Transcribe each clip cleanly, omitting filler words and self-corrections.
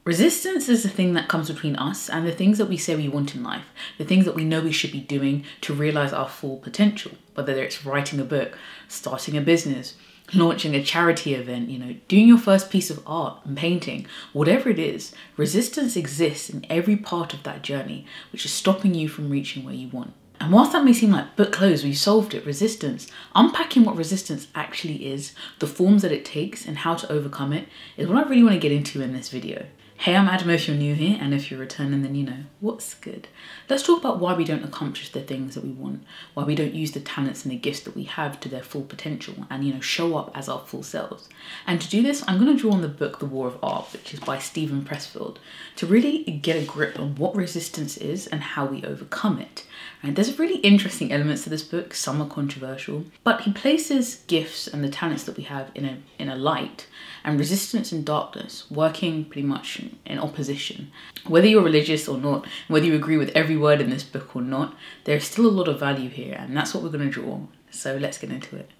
Resistance is the thing that comes between us and the things that we say we want in life, the things that we know we should be doing to realize our full potential, whether it's writing a book, starting a business, launching a charity event, doing your first piece of art and painting, whatever it is. Resistance exists in every part of that journey, which is stopping you from reaching where you want. And whilst that may seem like book closed, we've solved it, resistance, unpacking what resistance actually is, the forms that it takes and how to overcome it is what I really want to get into in this video. Hey, I'm Adam if you're new here, and if you're returning, then what's good. Let's talk about why we don't accomplish the things that we want, why we don't use the talents and the gifts that we have to their full potential and, show up as our full selves. And to do this, I'm going to draw on the book, The War of Art, which is by Steven Pressfield, to really get a grip on what resistance is and how we overcome it. And there's really interesting elements to this book, some are controversial, but he places gifts and the talents that we have in a light and resistance and darkness, working pretty much in opposition. Whether you're religious or not, whether you agree with every word in this book or not, there's still a lot of value here, and that's what we're going to draw. So let's get into it.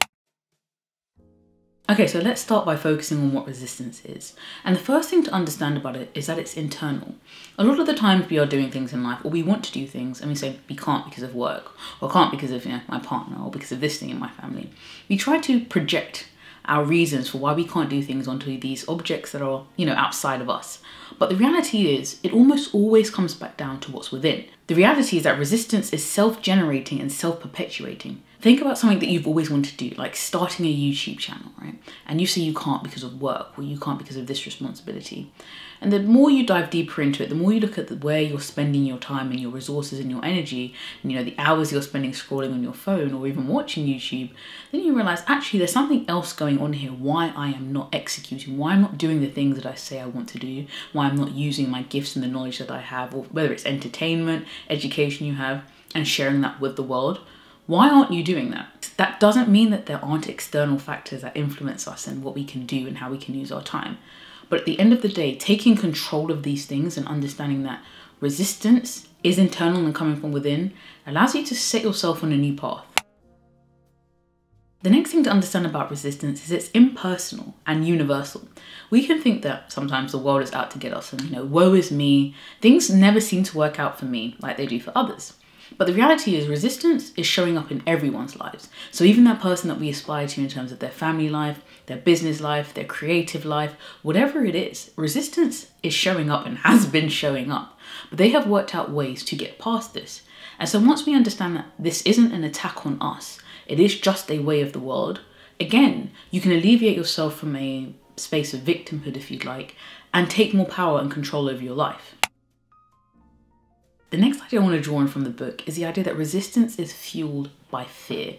Okay, so let's start by focusing on what resistance is. And the first thing to understand about it is that it's internal. A lot of the times we are doing things in life, or we want to do things, and we say we can't because of work, or can't because of my partner, or because of this thing in my family. We try to project our reasons for why we can't do things onto these objects that are, outside of us. But the reality is, it almost always comes back down to what's within. The reality is that resistance is self-generating and self-perpetuating. Think about something that you've always wanted to do, like starting a YouTube channel, right? And you say you can't because of work, or you can't because of this responsibility. And the more you dive deeper into it, the more you look at where you're spending your time and your resources and your energy, and the hours you're spending scrolling on your phone or even watching YouTube, then you realize actually there's something else going on here, why I am not executing, why I'm not doing the things that I say I want to do, why I'm not using my gifts and the knowledge that I have, or whether it's entertainment, education you have, and sharing that with the world. Why aren't you doing that? That doesn't mean that there aren't external factors that influence us and what we can do and how we can use our time. But at the end of the day, taking control of these things and understanding that resistance is internal and coming from within allows you to set yourself on a new path. The next thing to understand about resistance is it's impersonal and universal. We can think that sometimes the world is out to get us and, woe is me. Things never seem to work out for me like they do for others. But the reality is resistance is showing up in everyone's lives. So even that person that we aspire to in terms of their family life, their business life, their creative life, whatever it is, resistance is showing up and has been showing up. But they have worked out ways to get past this. And so once we understand that this isn't an attack on us, it is just a way of the world, again, you can alleviate yourself from a space of victimhood, if you'd like, and take more power and control over your life. The next idea I want to draw on from the book is the idea that resistance is fueled by fear.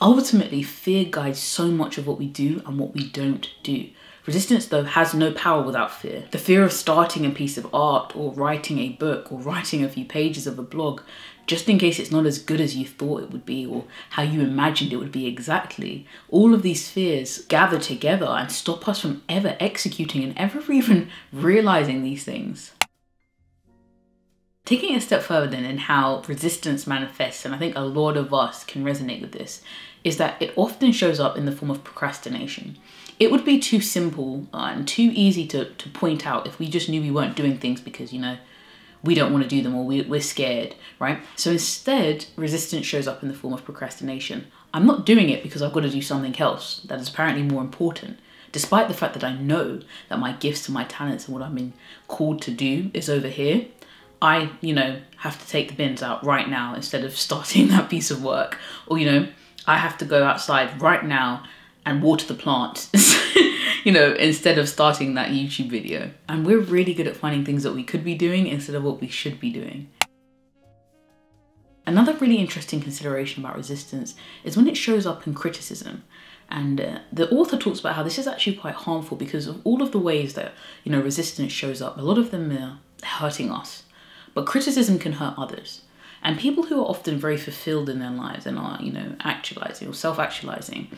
Ultimately, fear guides so much of what we do and what we don't do. Resistance, though, has no power without fear. The fear of starting a piece of art, or writing a book, or writing a few pages of a blog, just in case it's not as good as you thought it would be, or how you imagined it would be exactly. All of these fears gather together and stop us from ever executing and ever even realizing these things. Taking it a step further then in how resistance manifests, and I think a lot of us can resonate with this, is that it often shows up in the form of procrastination. It would be too simple and too easy to point out if we just knew we weren't doing things because, we don't want to do them, or we're scared, right? So instead, resistance shows up in the form of procrastination. I'm not doing it because I've got to do something else that is apparently more important, despite the fact that I know that my gifts and my talents and what I've been called to do is over here. I, have to take the bins out right now instead of starting that piece of work. Or, I have to go outside right now and water the plant, instead of starting that YouTube video. And we're really good at finding things that we could be doing instead of what we should be doing. Another really interesting consideration about resistance is when it shows up in criticism. And the author talks about how this is actually quite harmful because of all of the ways that, resistance shows up. A lot of them are hurting us. But criticism can hurt others. And people who are often very fulfilled in their lives and are, actualizing or self-actualizing,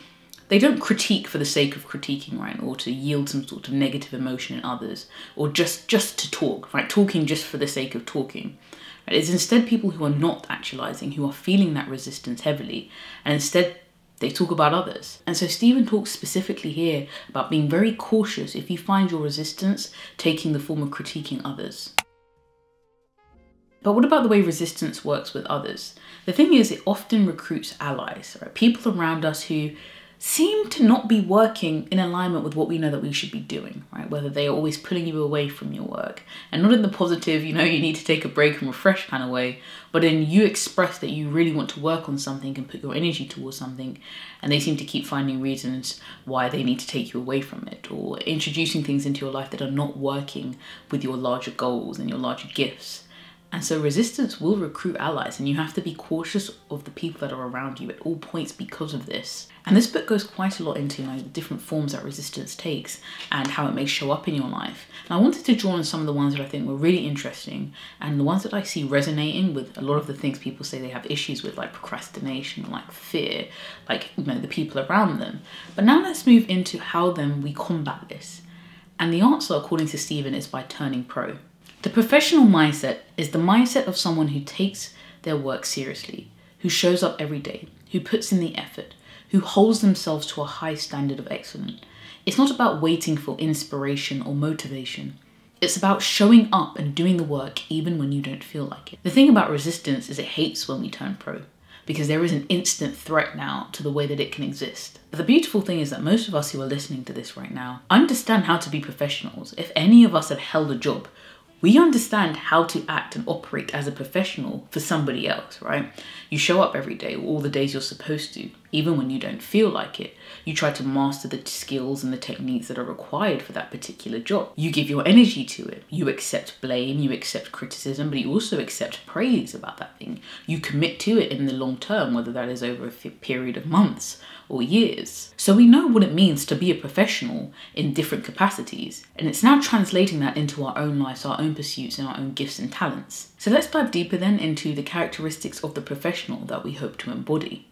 they don't critique for the sake of critiquing, right? Or to yield some sort of negative emotion in others, or just to talk, right? Talking just for the sake of talking. Right? It's instead people who are not actualizing, who are feeling that resistance heavily, and instead They talk about others. And so Stephen talks specifically here about being very cautious if you find your resistance taking the form of critiquing others. But what about the way resistance works with others? The thing is, it often recruits allies, right? People around us who seem to not be working in alignment with what we know that we should be doing, right? Whether they are always pulling you away from your work, and not in the positive, you need to take a break and refresh kind of way, but in you express that you really want to work on something and put your energy towards something, and they seem to keep finding reasons why they need to take you away from it, or introducing things into your life that are not working with your larger goals and your larger gifts. And so resistance will recruit allies, and you have to be cautious of the people that are around you at all points because of this. And this book goes quite a lot into the different forms that resistance takes and how it may show up in your life. And I wanted to draw on some of the ones that I think were really interesting and the ones that I see resonating with a lot of the things people say they have issues with, like procrastination, like fear, like the people around them. But now let's move into how then we combat this. And the answer, according to Stephen, is by turning pro. The professional mindset is the mindset of someone who takes their work seriously, who shows up every day, who puts in the effort, who holds themselves to a high standard of excellence. It's not about waiting for inspiration or motivation. It's about showing up and doing the work even when you don't feel like it. The thing about resistance is it hates when we turn pro, because there is an instant threat now to the way that it can exist. But the beautiful thing is that most of us who are listening to this right now understand how to be professionals. If any of us had held a job, we understand how to act and operate as a professional for somebody else, right? You show up every day, all the days you're supposed to, even when you don't feel like it. You try to master the skills and the techniques that are required for that particular job. You give your energy to it. You accept blame, you accept criticism, but you also accept praise about that thing. You commit to it in the long term, whether that is over a period of months or years. So we know what it means to be a professional in different capacities, and it's now translating that into our own lives, our own pursuits, and our own gifts and talents. So let's dive deeper then into the characteristics of the professional that we hope to embody.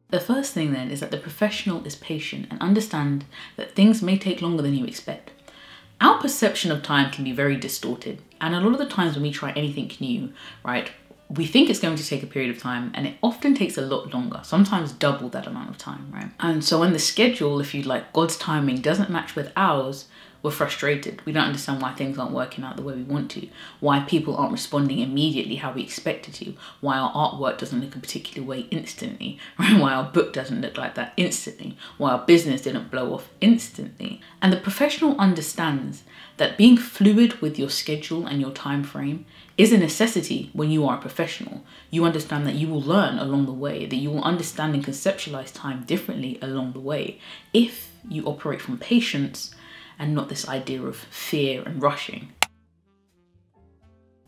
The first thing then is that the professional is patient and understand that things may take longer than you expect. Our perception of time can be very distorted, and a lot of the times when we try anything new, right, we think it's going to take a period of time, and it often takes a lot longer, sometimes double that amount of time, right? And so when the schedule, if you like, God's timing doesn't match with ours, we're frustrated. We don't understand why things aren't working out the way we want to, why people aren't responding immediately how we expect it to, why our artwork doesn't look a particular way instantly, right? Why our book doesn't look like that instantly, why our business didn't blow off instantly. And the professional understands that being fluid with your schedule and your time frame is a necessity when you are a professional. You understand that you will learn along the way, that you will understand and conceptualize time differently along the way if you operate from patience and not this idea of fear and rushing.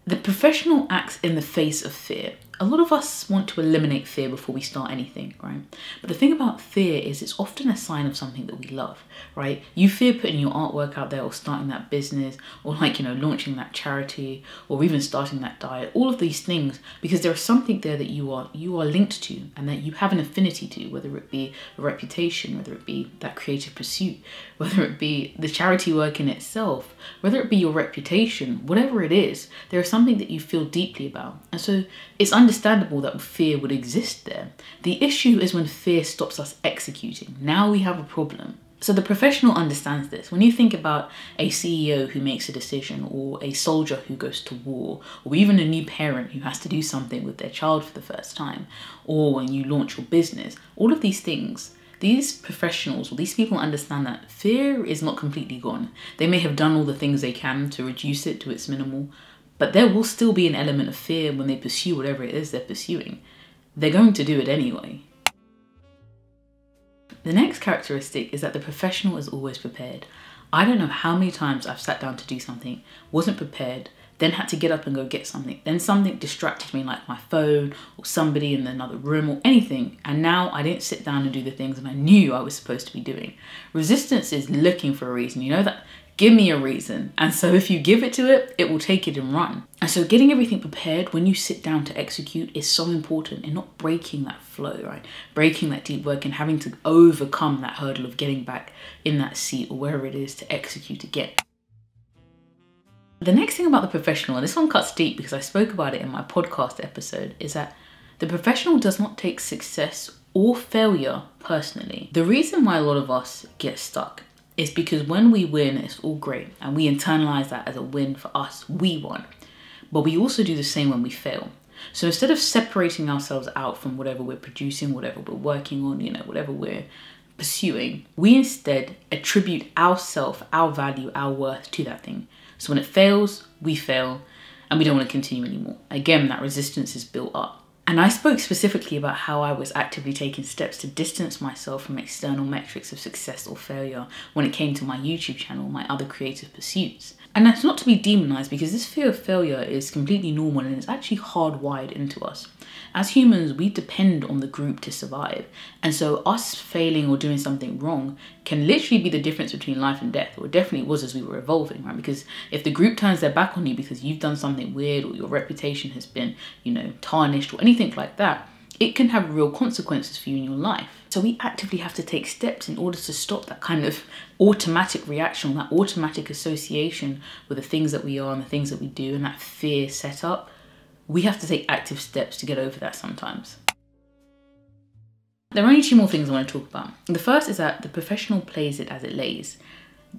The professional acts in the face of fear. A lot of us want to eliminate fear before we start anything, right? But the thing about fear is it's often a sign of something that we love, right? You fear putting your artwork out there or starting that business or launching that charity or even starting that diet, all of these things, because there is something there that you are linked to and that you have an affinity to, whether it be a reputation, whether it be that creative pursuit, whether it be the charity work in itself, whether it be your reputation, whatever it is, there is something that you feel deeply about. And so it's understandable that fear would exist there. The issue is when fear stops us executing. Now we have a problem. So the professional understands this. When you think about a CEO who makes a decision, or a soldier who goes to war, or even a new parent who has to do something with their child for the first time, or when you launch your business, all of these things, these professionals or these people understand that fear is not completely gone. They may have done all the things they can to reduce it to its minimal, but there will still be an element of fear when they pursue whatever it is they're pursuing. They're going to do it anyway. The next characteristic is that the professional is always prepared. I don't know how many times I've sat down to do something, wasn't prepared, then had to get up and go get something. Then something distracted me, like my phone or somebody in another room or anything. And now I didn't sit down and do the things that I knew I was supposed to be doing. Resistance is looking for a reason. You know that? Give me a reason. And so if you give it to it, it will take it and run. And so getting everything prepared when you sit down to execute is so important in not breaking that flow, right? Breaking that deep work and having to overcome that hurdle of getting back in that seat or wherever it is to execute again. The next thing about the professional, and this one cuts deep because I spoke about it in my podcast episode, is that the professional does not take success or failure personally. The reason why a lot of us get stuck is because when we win, it's all great and we internalize that as a win for us, we won. But we also do the same when we fail. So instead of separating ourselves out from whatever we're producing, whatever we're working on, whatever we're pursuing, we instead attribute ourself, our value, our worth to that thing. So when it fails, we fail and we don't want to continue anymore. Again, that resistance is built up. And I spoke specifically about how I was actively taking steps to distance myself from external metrics of success or failure when it came to my YouTube channel, my other creative pursuits. And that's not to be demonized, because this fear of failure is completely normal and it's actually hardwired into us. As humans, we depend on the group to survive. And so us failing or doing something wrong can literally be the difference between life and death, or it definitely was as we were evolving, right? Because if the group turns their back on you because you've done something weird or your reputation has been, tarnished or anything like that, it can have real consequences for you in your life. So we actively have to take steps in order to stop that kind of automatic reaction, that automatic association with the things that we are and the things that we do, and that fear set up. We have to take active steps to get over that sometimes. There are only two more things I want to talk about. The first is that the professional plays it as it lays.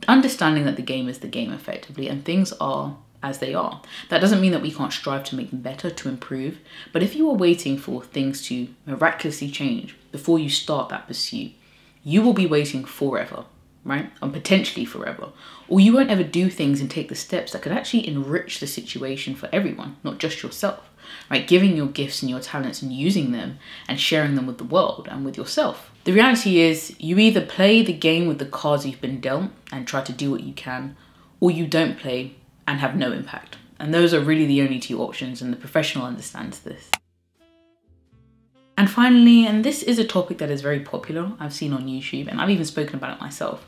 Understanding that the game is the game effectively, and things are as they are. That doesn't mean that we can't strive to make them better, to improve. But if you are waiting for things to miraculously change before you start that pursuit, you will be waiting forever, right? And potentially forever. Or you won't ever do things and take the steps that could actually enrich the situation for everyone, not just yourself, right? Giving your gifts and your talents and using them and sharing them with the world and with yourself. The reality is you either play the game with the cards you've been dealt and try to do what you can, or you don't play and have no impact. And those are really the only two options, and the professional understands this. And finally, and this is a topic that is very popular, I've seen on YouTube, and I've even spoken about it myself,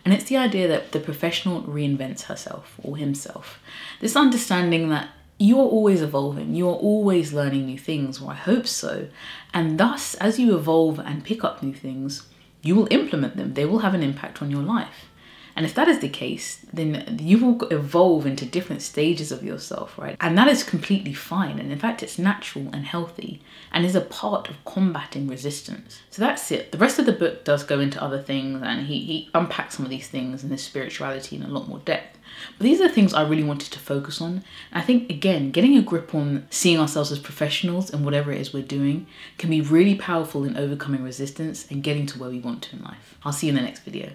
and it's the idea that the professional reinvents herself or himself. This understanding that you are always evolving, you are always learning new things, or I hope so, and thus, as you evolve and pick up new things, you will implement them, they will have an impact on your life. And if that is the case, then you will evolve into different stages of yourself, right? And that is completely fine. And in fact, it's natural and healthy and is a part of combating resistance. So that's it. The rest of the book does go into other things, and he unpacks some of these things and his spirituality in a lot more depth. But these are the things I really wanted to focus on. And I think, again, getting a grip on seeing ourselves as professionals in whatever it is we're doing can be really powerful in overcoming resistance and getting to where we want to in life. I'll see you in the next video.